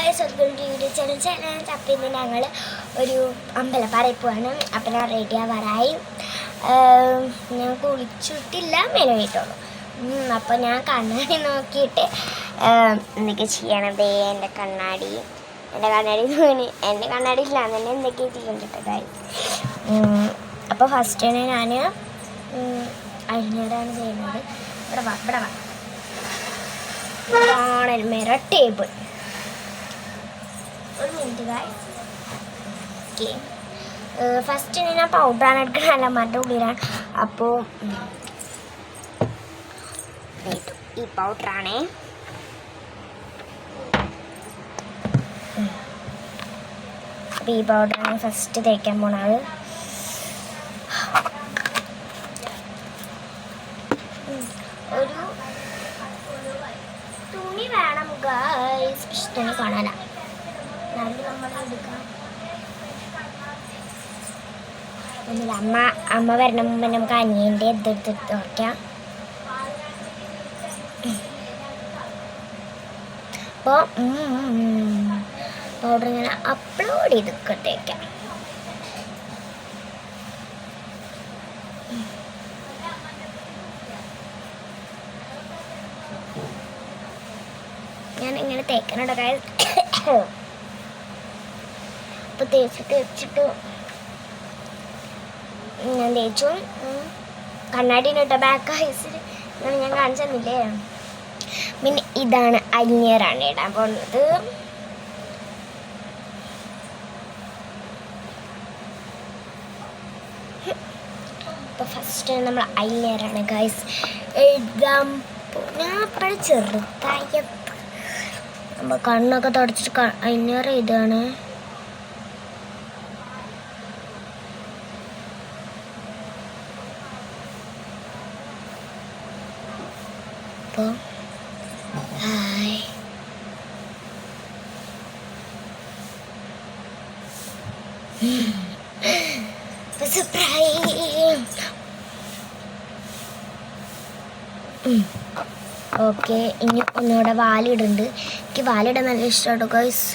Guys YouTube channel അപ്പം ഇന്ന് ഞങ്ങൾ ഒരു അമ്പലപ്പാറയിൽ പോവാണ്. അപ്പം ഞാൻ റെഡി ആവാറായി. ഞാൻ കുളിച്ചിട്ടില്ല, മെനവിട്ടുള്ളൂ. അപ്പോൾ ഞാൻ കണ്ണാടി നോക്കിയിട്ട് എന്തൊക്കെ ചെയ്യണത്. എൻ്റെ കണ്ണാടി ഇല്ല തന്നെ എന്തൊക്കെയാണ് ചെയ്യേണ്ടിട്ട് ഗൈസ്. അപ്പോൾ ഫസ്റ്റ് തന്നെ ഞാൻ അഴിഞ്ഞാടാണ് ചെയ്യുന്നത്. ഇവിടെ വാ ഇതാണ് മേര ടേബിൾ. ഒരു മിനിറ്റ് ഗൈസ്. ഓക്കെ, ഫസ്റ്റ് ഞാൻ പൗഡറാണ് എടുക്കുന്നത്, അലമാരുടെ ഉള്ളിലാണ്. അപ്പോൾ ഈ പൗഡറാണേ. അപ്പോൾ ഈ പൗഡറാണ് ഫസ്റ്റ് തേക്കാൻ പോണത്. ഒരു തുണി വേണം ഗൈസ്, പക്ഷെ തുണി കാണാനാ. ഒന്നുമില്ല, അമ്മ വരണ മുമ്പ് നമുക്ക് അനിയൻ്റെ ഇതെടുത്തിട്ട് വയ്ക്കാം. അപ്പോൾ പൗഡർ ഇങ്ങനെ അപ്ലോഡ് ചെയ്തിട്ടേക്കാം. ഞാൻ ഇങ്ങനെ തേക്കാനുണ്ട് ഗൈസ്. അപ്പോൾ തേച്ചിട്ട് ഞാൻ തേച്ചു. കണ്ണാടിന് ഇട്ട ബാക്ക് ഐസിൽ ഞാൻ കാണിച്ചു തന്നില്ലേ. പിന്നെ ഇതാണ് ഐലൈനറാണ് ഇടാൻ പോകുന്നത്. അപ്പോൾ ഫസ്റ്റ് നമ്മൾ ഐലൈനറാണ് ഗൈസ് എഴുതാൻ. ഞാൻ അപ്പോഴും ചെറുതായത് നമ്മൾ കണ്ണൊക്കെ തുടച്ചിട്ട് ഐലൈനർ എഴുതാണ്. അപ്പോൾ ഓക്കെ, ഇനി ഒന്നുകൂടെ വാലിടുന്നുണ്ട്. എനിക്ക് വാലിടാൻ നല്ല ഇഷ്ടമാണ് ഗൈസ്.